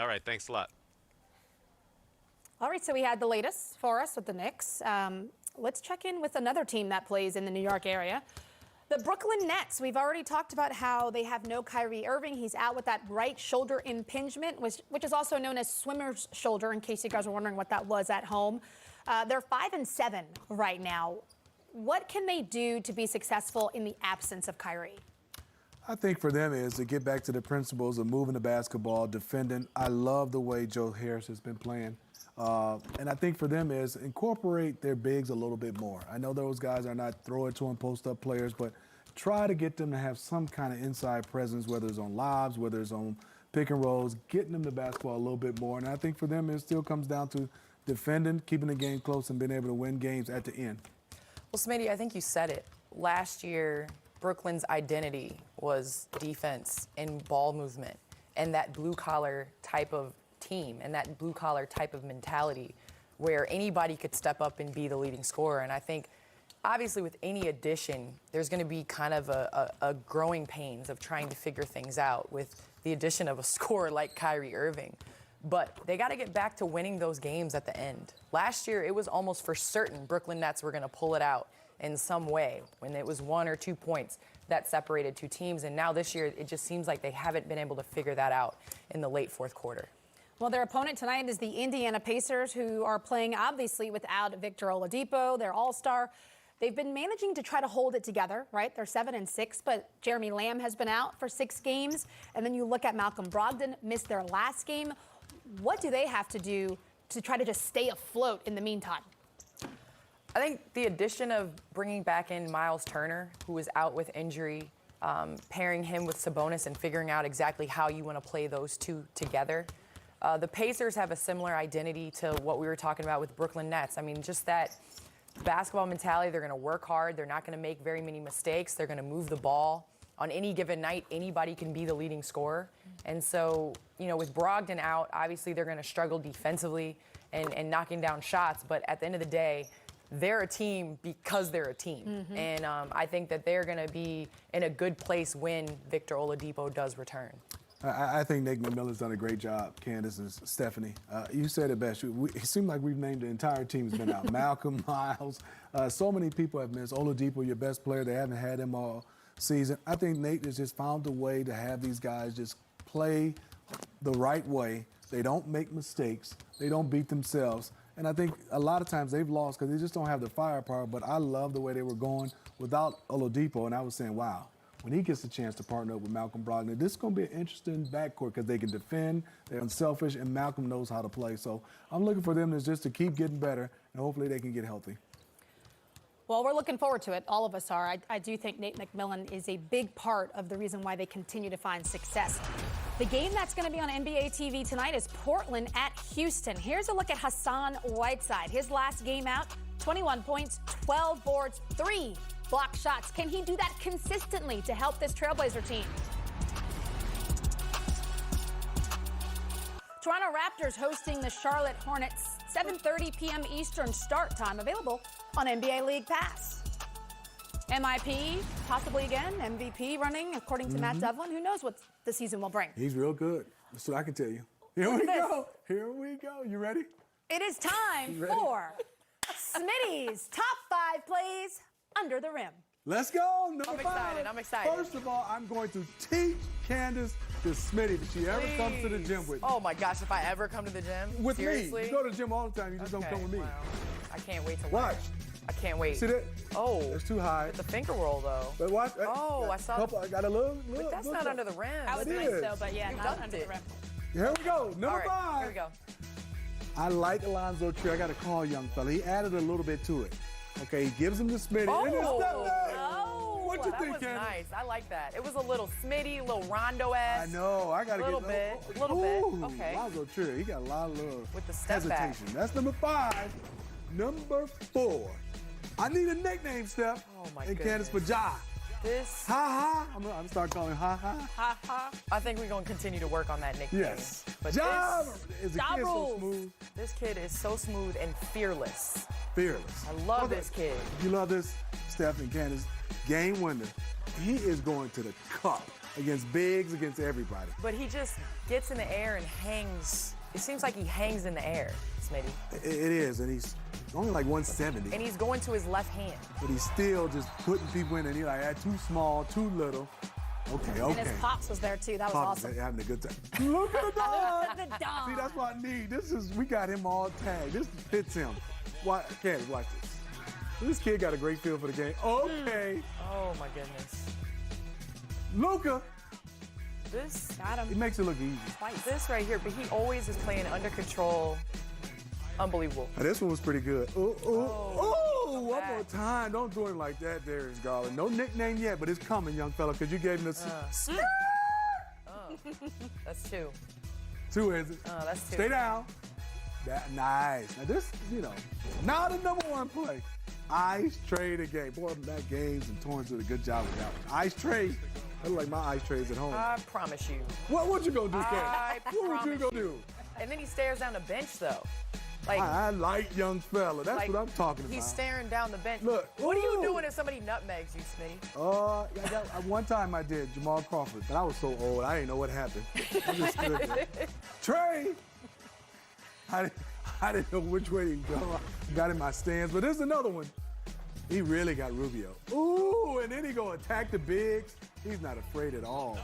All right, thanks a lot. All right, so we had the latest for us with the Knicks. Let's check in with another team that plays in the New York area. The Brooklyn Nets. We've already talked about how they have no Kyrie Irving. He's out with that right shoulder impingement, which is also known as swimmer's shoulder, in case you guys are wondering what that was at home. They're 5-7 right now. What can they do to be successful in the absence of Kyrie? I think for them is to get back to the principles of moving the basketball, defending. I love the way Joe Harris has been playing. And I think for them is incorporate their bigs a little bit more. I know those guys are not throw it to them, post-up players, but try to get them to have some kind of inside presence, whether it's on lobs, whether it's on pick and rolls, getting them the basketball a little bit more. And I think for them it still comes down to defending, keeping the game close, and being able to win games at the end. Well, Smitty, I think you said it. Last year, Brooklyn's identity was defense and ball movement and that blue-collar type of team and that blue-collar type of mentality where anybody could step up and be the leading scorer. And I think, obviously, with any addition, there's going to be kind of a growing pains of trying to figure things out with the addition of a scorer like Kyrie Irving. But they got to get back to winning those games at the end. Last year, it was almost for certain Brooklyn Nets were going to pull it out in some way when it was 1 or 2 points that separated two teams. And now this year, it just seems like they haven't been able to figure that out in the late fourth quarter. Well, their opponent tonight is the Indiana Pacers, who are playing, obviously, without Victor Oladipo, their all-star. They've been managing to try to hold it together, right? They're 7-6, but Jeremy Lamb has been out for 6 games. And then you look at Malcolm Brogdon, missed their last game. What do they have to do to try to just stay afloat in the meantime? I think the addition of bringing back in Miles Turner, who is out with injury, pairing him with Sabonis and figuring out exactly how you want to play those two together. The Pacers have a similar identity to what we were talking about with Brooklyn Nets. I mean, just that basketball mentality. They're going to work hard. They're not going to make very many mistakes. They're going to move the ball. On any given night, anybody can be the leading scorer. And so, you know, with Brogdon out, obviously they're going to struggle defensively and knocking down shots. But at the end of the day, they're a team because they're a team. Mm-hmm. And I think that they're going to be in a good place when Victor Oladipo does return. I think Nate McMillan's done a great job, Candace and Stephanie. You said it best. It seemed like we've named the entire team has been out. Malcolm, Miles, so many people have missed. Oladipo, your best player, they haven't had him all season. I think Nate has just found a way to have these guys just play the right way. They don't make mistakes. They don't beat themselves. And I think a lot of times they've lost because they just don't have the firepower. But I love the way they were going without Oladipo. And I was saying, wow, when he gets a chance to partner up with Malcolm Brogdon, this is going to be an interesting backcourt because they can defend, they're unselfish, and Malcolm knows how to play. So I'm looking for them just to keep getting better, and hopefully they can get healthy. Well, we're looking forward to it. All of us are. I do think Nate McMillan is a big part of the reason why they continue to find success. The game that's going to be on NBA TV tonight is Portland at Houston. Here's a look at Hassan Whiteside. His last game out, 21 points, 12 boards, 3 block shots. Can he do that consistently to help this Trailblazer team? Toronto Raptors hosting the Charlotte Hornets, 7:30 p.m. Eastern start time, available on NBA League Pass. MIP, possibly again, MVP running, according to Matt Devlin. Who knows what the season will bring? He's real good. That's what I can tell you. Here we go. Here we go. You ready? It is time for Smitty's Top 5 Plays Under the Rim. Let's go. Number 5. I'm excited. First of all, I'm going to teach Candace the Smitty if she ever comes to the gym with me. Oh my gosh, if I ever come to the gym? With Seriously? me. You go to the gym all the time. You just don't come with me. Wow. I can't wait to watch. I can't wait. See that? Oh. It's too high. The finger roll, though. But watch. Oh, I saw. I got a little. But that's not under the rim. That was nice, though, but yeah, not under the rim. Here we go. Number 5. Here we go. I like Alonzo Trier. I got to call young fella. He added a little bit to it. Okay, he gives him the Smitty. Oh, what you that think, was Candace? nice. I like that. It was a little Smitty, a little Rondo-esque. I know. I got to get a little bit. Okay. Alonzo Trier. He got a lot of love. With the step hesitation. back. That's number 5. Number 4. I need a nickname, Steph. Oh my and goodness. Candace for Ja. This. Ha ha. I'm gonna start calling ha ha. Ha ha. I think we're gonna continue to work on that nickname. Yes. But Ja is a Ja kid so rules. smooth. this kid is so smooth and fearless. Fearless. I love this kid. You love this, Steph and Candace. Game winner. He is going to the cup. against bigs, against everybody. But he just gets in the air and hangs. It seems like he hangs in the air, Smitty. It is, and he's only like 170. And he's going to his left hand. But he's still just putting people in, and he's like, too small, too little. Okay. And his pops was there too. That was Pops awesome. having a good time. Look at the dog. Look at the dog. See, that's what I need. We got him all tagged. This fits him. Candace, watch this. This kid got a great feel for the game. Okay. Oh, my goodness. Luka. This Got him. It makes it look easy. This right here, but he always is playing under control. Unbelievable. Now, this one was pretty good. Ooh, one more back. time. Don't do him like that, Darius Garland. No nickname yet, but it's coming, young fella, because you gave him the That's 2. 2, is it? That's 2. Stay down. Nice. Now this, now the number 1 play. Ice tray the game. Boy, Matt Games and Torrance did a good job with that one. Ice tray. I look like my ice trays at home. I promise you. What you gonna do, Ken? I What would you promise gonna do? And then he stares down the bench, though. Like, I like young fella. That's like, what I'm talking about. he's staring down the bench. Look, What are you ooh. doing if somebody nutmegs you, Smitty? One time I did Jamal Crawford, but I was so old I didn't know what happened. I just stood there. Trey. I didn't know which way to go. I got in my stance, but there's another one. He really got Rubio. Ooh, and then he go attack the bigs. He's not afraid at all.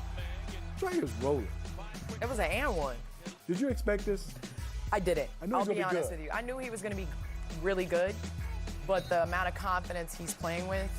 Trey is rolling. It was an and one. Did you expect this? I didn't. I knew he I'll was be gonna be honest good. with you. I knew he was going to be really good, but the amount of confidence he's playing with,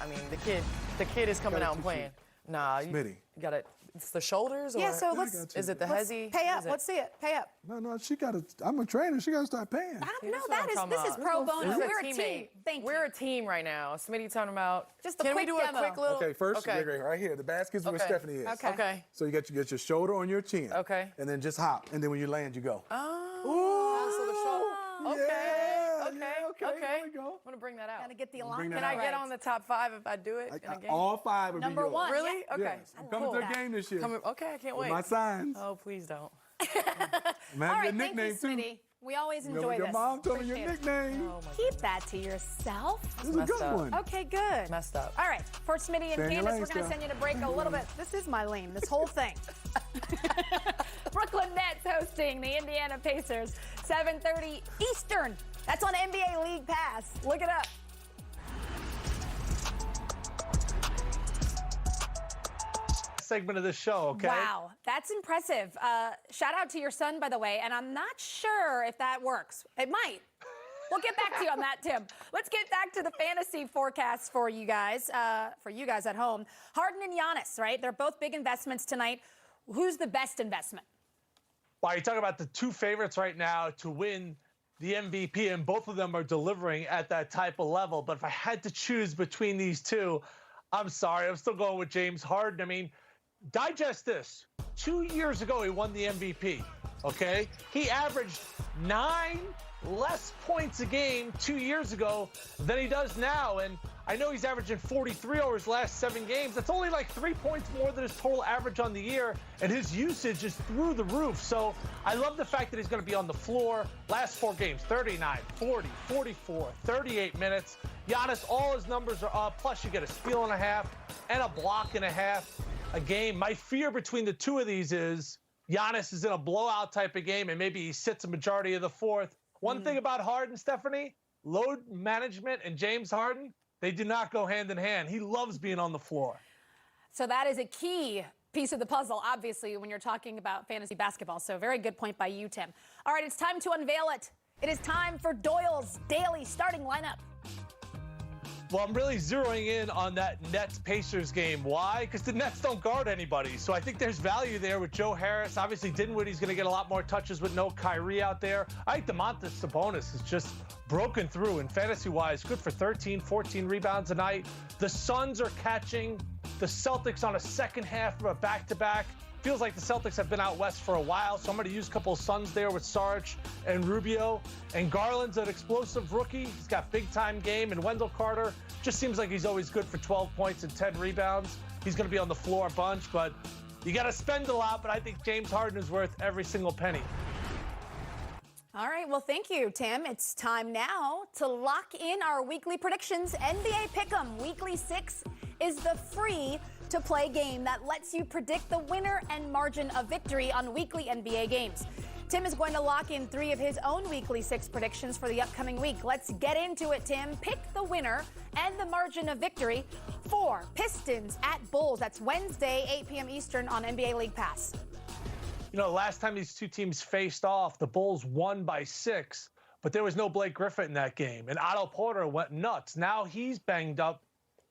I mean, the kid is coming Gotta out and teach playing. Nah, you Smitty. got it. It's the shoulders, or Yeah, so I let's got you. is it the let's hezzy? pay up. Is it- Let's see it. Pay up. No, she got to. I'm a trainer. She got to start paying. I don't See, know. this is what I'm talking This is about. pro bono. This is We're a team. teammate. Thank We're you. a team right now. Smitty talking about. Just a Can we quick do demo. a quick little? Okay, first, Okay. right here. The basket's where Okay. Stephanie is. Okay. Okay. So you get your shoulder on your chin. Okay. And then just hop. And then when you land, you go. Oh, so the shoulder. Okay. Yeah, Okay. yeah, okay, there we go. I'm gonna bring that out. Gotta get the Bring alignment that Can I out. get right. on the top 5 if I do it in a game? All 5 would Number be yours. 1. Really? Yeah. Okay. Yes. I'm coming love to a that. game this year. Okay, I can't With wait. my signs. Oh, please don't. I'm All having right, your thank you, nickname too. Smitty. We always Remember enjoy your this. mom told me your Appreciate it. nickname. Oh my Keep that to yourself. This is a messed good up. one. Okay, good. Messed up. All right, for Smitty and Stay in your Candace, lane, we're going to Steph. send you to break a little bit. This is my lane, this whole thing. Brooklyn Nets hosting the Indiana Pacers, 7:30 Eastern. That's on NBA League Pass. Look it up. Segment of the show, okay? Wow, that's impressive. Shout out to your son, by the way, and I'm not sure if that works. It might. We'll get back to you on that, Tim. Let's get back to the fantasy forecasts for you guys at home. Harden and Giannis, right? They're both big investments tonight. Who's the best investment? Well, you talk about the 2 favorites right now to win the MVP, and both of them are delivering at that type of level. But if I had to choose between these 2, I'm sorry, I'm still going with James Harden. I mean, digest this. 2 years ago, he won the MVP, okay? He averaged 9 less points a game 2 years ago than he does now. And I know he's averaging 43 over his last 7 games. That's only like 3 points more than his total average on the year. And his usage is through the roof. So I love the fact that he's going to be on the floor. Last 4 games, 39, 40, 44, 38 minutes. Giannis, all his numbers are up. Plus, you get a steal and a half and a block and a half a game. My fear between the 2 of these is Giannis is in a blowout type of game, and maybe he sits a majority of the 4th. One thing about Harden, Stephanie, load management and James Harden, they do not go hand in hand. He loves being on the floor. So that is a key piece of the puzzle, obviously, when you're talking about fantasy basketball. So very good point by you, Tim. All right, it's time to unveil it. It is time for Doyle's daily starting lineup. Well, I'm really zeroing in on that Nets-Pacers game. Why? Because the Nets don't guard anybody. So I think there's value there with Joe Harris. Obviously, Dinwiddie's going to get a lot more touches with no Kyrie out there. I think D.Sabonis is just broken through. And fantasy-wise, good for 13, 14 rebounds a night. The Suns are catching the Celtics on a second half of a back-to-back. Feels like the Celtics have been out west for a while, so I'm going to use a couple of Suns there with Sarge and Rubio. And Garland's an explosive rookie. He's got big-time game. And Wendell Carter just seems like he's always good for 12 points and 10 rebounds. He's going to be on the floor a bunch, but you got to spend a lot. But I think James Harden is worth every single penny. All right, well, thank you, Tim. It's time now to lock in our weekly predictions. NBA Pick'em, Weekly 6 is the free-to-play game that lets you predict the winner and margin of victory on weekly NBA games. Tim is going to lock in 3 of his own weekly 6 predictions for the upcoming week. Let's get into it, Tim. Pick the winner and the margin of victory for Pistons at Bulls. That's Wednesday, 8 p.m. Eastern on NBA League Pass. You know, last time these two teams faced off, the Bulls won by 6, but there was no Blake Griffin in that game. And Otto Porter went nuts. Now he's banged up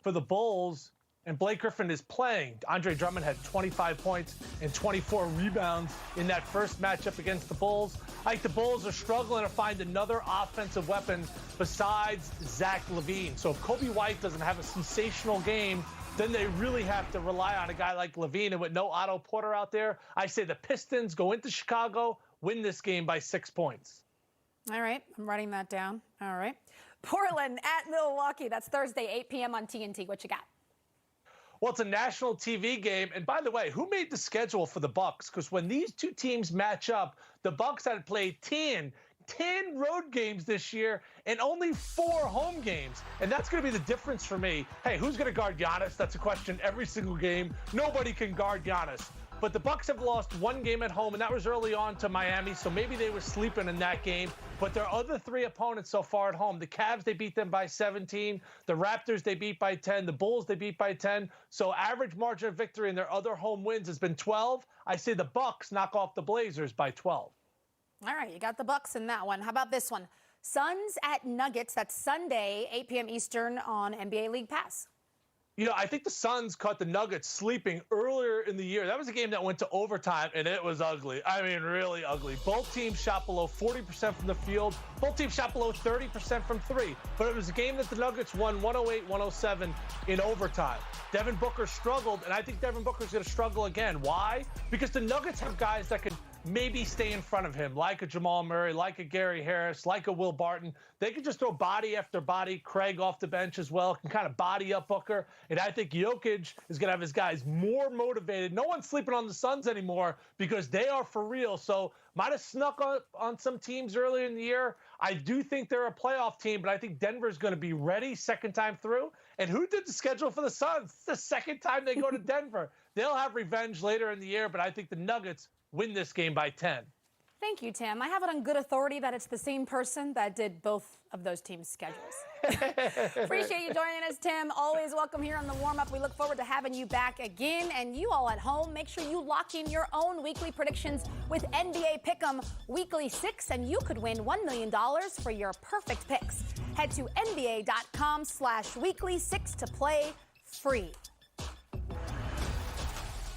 for the Bulls, and Blake Griffin is playing. Andre Drummond had 25 points and 24 rebounds in that first matchup against the Bulls. I think the Bulls are struggling to find another offensive weapon besides Zach LaVine. So if Kobe White doesn't have a sensational game, then they really have to rely on a guy like LaVine. And with no Otto Porter out there, I say the Pistons go into Chicago, win this game by 6 points. All right, I'm writing that down. All right. Portland at Milwaukee. That's Thursday, 8 p.m. on TNT. What you got? Well, it's a national TV game. And by the way, who made the schedule for the Bucks? Because when these two teams match up, the Bucks had played 10 road games this year and only 4 home games. And that's going to be the difference for me. Hey, who's going to guard Giannis? That's a question every single game. Nobody can guard Giannis. But the Bucks have lost 1 game at home, and that was early on to Miami, so maybe they were sleeping in that game. But their other 3 opponents so far at home, the Cavs, they beat them by 17. The Raptors, they beat by 10. The Bulls, they beat by 10. So average margin of victory in their other home wins has been 12. I say the Bucks knock off the Blazers by 12. All right, you got the Bucks in that one. How about this one? Suns at Nuggets. That's Sunday, 8 p.m. Eastern on NBA League Pass. You know, I think the Suns caught the Nuggets sleeping earlier in the year. That was a game that went to overtime, and it was ugly. I mean, really ugly. Both teams shot below 40% from the field. Both teams shot below 30% from 3. But it was a game that the Nuggets won 108-107 in overtime. Devin Booker struggled, and I think Devin Booker's going to struggle again. Why? Because the Nuggets have guys that could maybe stay in front of him, like a Jamal Murray, like a Gary Harris, like a Will Barton. They can just throw body after body. Craig off the bench as well, can kind of body up Booker. And I think Jokic is going to have his guys more motivated. No one's sleeping on the Suns anymore because they are for real. So might have snuck on some teams earlier in the year. I do think they're a playoff team, but I think Denver's going to be ready second time through. And who did the schedule for the Suns? It's the second time they go to Denver. They'll have revenge later in the year, but I think the Nuggets win this game by 10. Thank you, Tim. I have it on good authority that it's the same person that did both of those teams' schedules. Appreciate you joining us, Tim. Always welcome here on the warm-up. We look forward to having you back again. And you all at home, make sure you lock in your own weekly predictions with NBA Pick'em Weekly 6, and you could win $1 million for your perfect picks. Head to NBA.com/weekly6 to play free.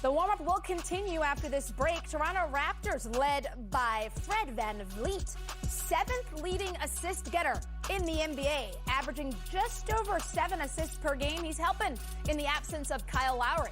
The warm-up will continue after this break. Toronto Raptors led by Fred VanVleet, 7th leading assist getter in the NBA, averaging just over 7 assists per game. He's helping in the absence of Kyle Lowry.